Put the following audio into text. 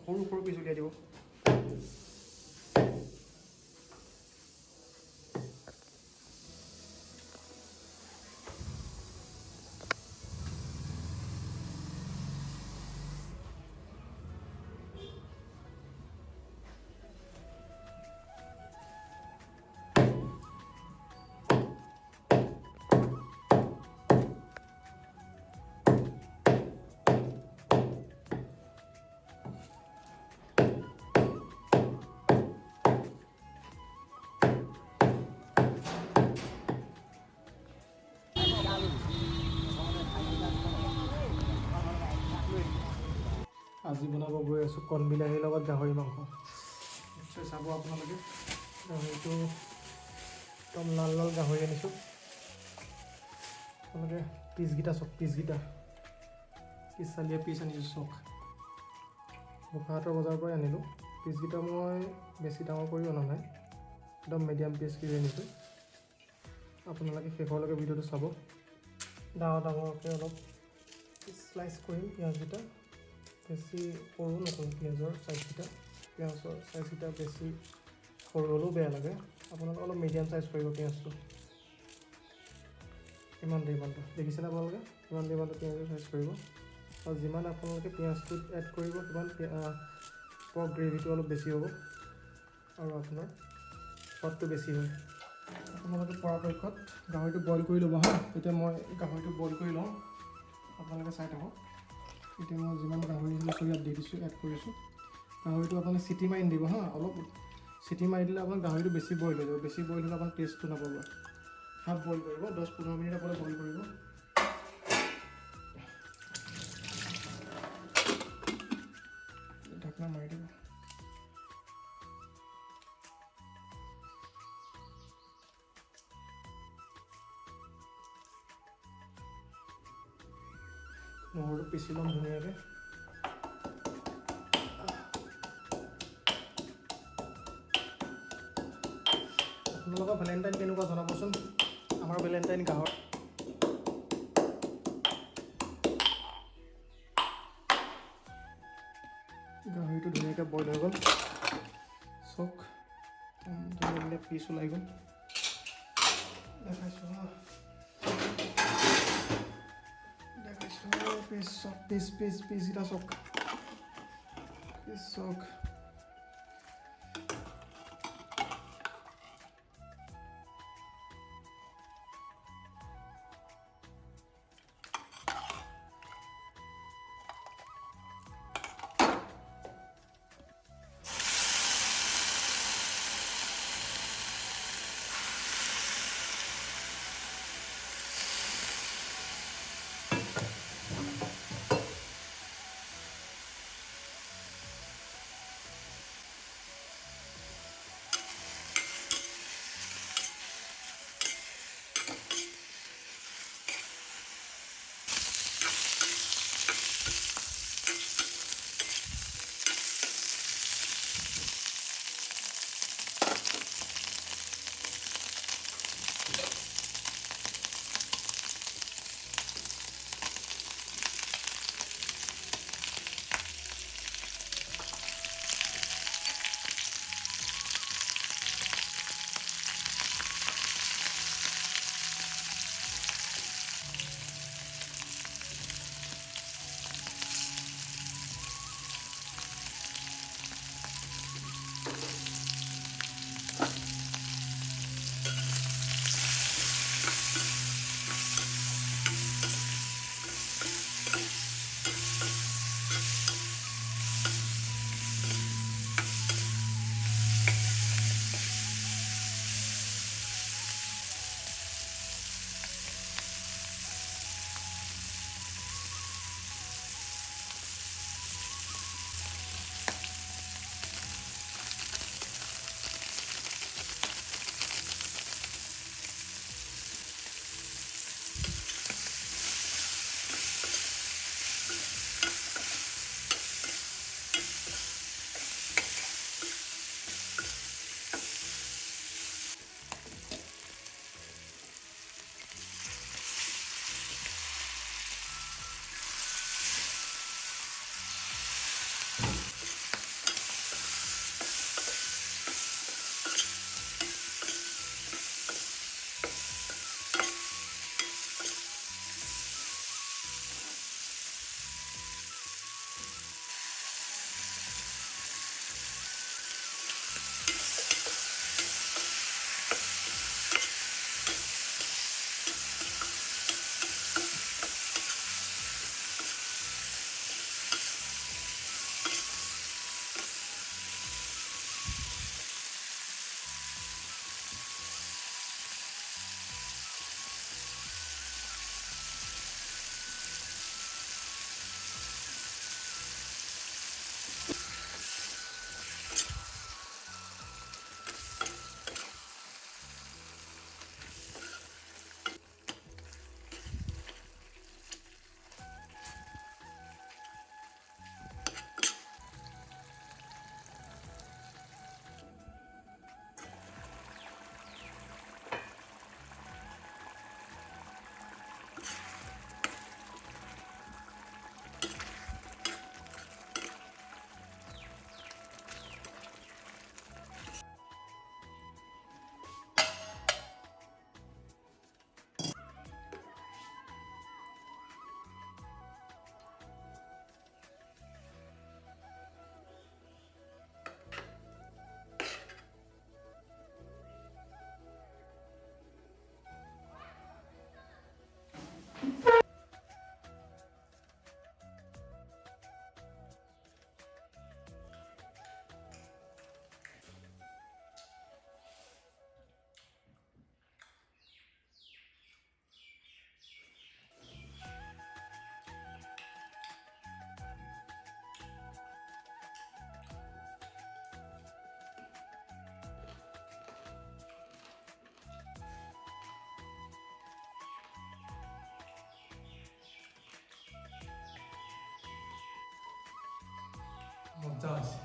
সৰু সৰু পিচ উলিয়াই দিব। আজি বনাব গৈ আছোঁ কণ বিলাহীৰ লগত গাহৰি মাংস। নিশ্চয় চাব আপোনালোকে। গাহৰিটো একদম লাল লাল গাহৰি আনিছোঁ। আপোনালোকে পিচকেইটা চাওক, পিচকেইটা পিচ চালিয়ে পিচ আনিছোঁ চাওক। বোকাহাটৰ বজাৰৰ পৰাই আনিলোঁ। পিচকেইটা মই বেছি ডাঙৰ কৰি অনা নাই, একদম মিডিয়াম পিচ কৰি আনিছোঁ। আপোনালোকে শেষৰলৈকে ভিডিঅ'টো চাব। ডাঙৰ ডাঙৰকৈ অলপ শ্লাইচ কৰিম পিঁয়াজকেইটা। বেছি সৰু নকৰোঁ পিঁয়াজৰ চাইজকেইটা। পিঁয়াজৰ চাইজকেইটা বেছি সৰু হ'লেও বেয়া লাগে। আপোনালোকে অলপ মিডিয়াম চাইজ কৰিব পিঁয়াজটো। ইমানটো দেখিছেনে আপোনালোকে? ইমানটো পিঁয়াজৰ চাইজ কৰিব। আৰু যিমান আপোনালোকে পিঁয়াজটোত এড কৰিব সিমান পৰ্ক গ্ৰেভিটো অলপ বেছি হ'ব আৰু আপোনাৰ সোৱাদটো বেছি হয়। আপোনালোকে পৰাপক্ষত গাহৰিটো বইল কৰি ল'ব হা। এতিয়া মই গাহৰিটো বইল কৰি লওঁ, আপোনালোকে চাই থাকক। এতিয়া মই যিমান গাহৰি লৈছোঁ ইয়াত দি দিছোঁ, এড কৰিছোঁ। গাহৰিটো আপুনি চিটি মাৰি দিব হা। অলপ চিটি মাৰি দিলে আপোনাৰ গাহৰিটো বেছি বইল হৈ যাব। বেছি বইল হ'লে আপোনাৰ টেষ্টটো নাপাব। হাফ বইল কৰিব, 10-15 মিনিট আপোনাৰ বইল কৰিব। ঢাকনা মাৰি দিব। নহৰুটো পিচি ল'ম ধুনীয়াকৈ। আপোনালোকৰ ভেলেণ্টাইন কেনেকুৱা জনাবচোন। আমাৰ ভেলেণ্টাইন গাহৰিটো ধুনীয়াকৈ বইল হৈ গ'ল চাওক। ধুনীয়া পিচ ওলাই গ'ল। দেখাইছোঁ হা, দেখাইছোঁ। পিচ চাওক, পিচকেইটা চাওক, পিচ চাওক। মজা হৈছে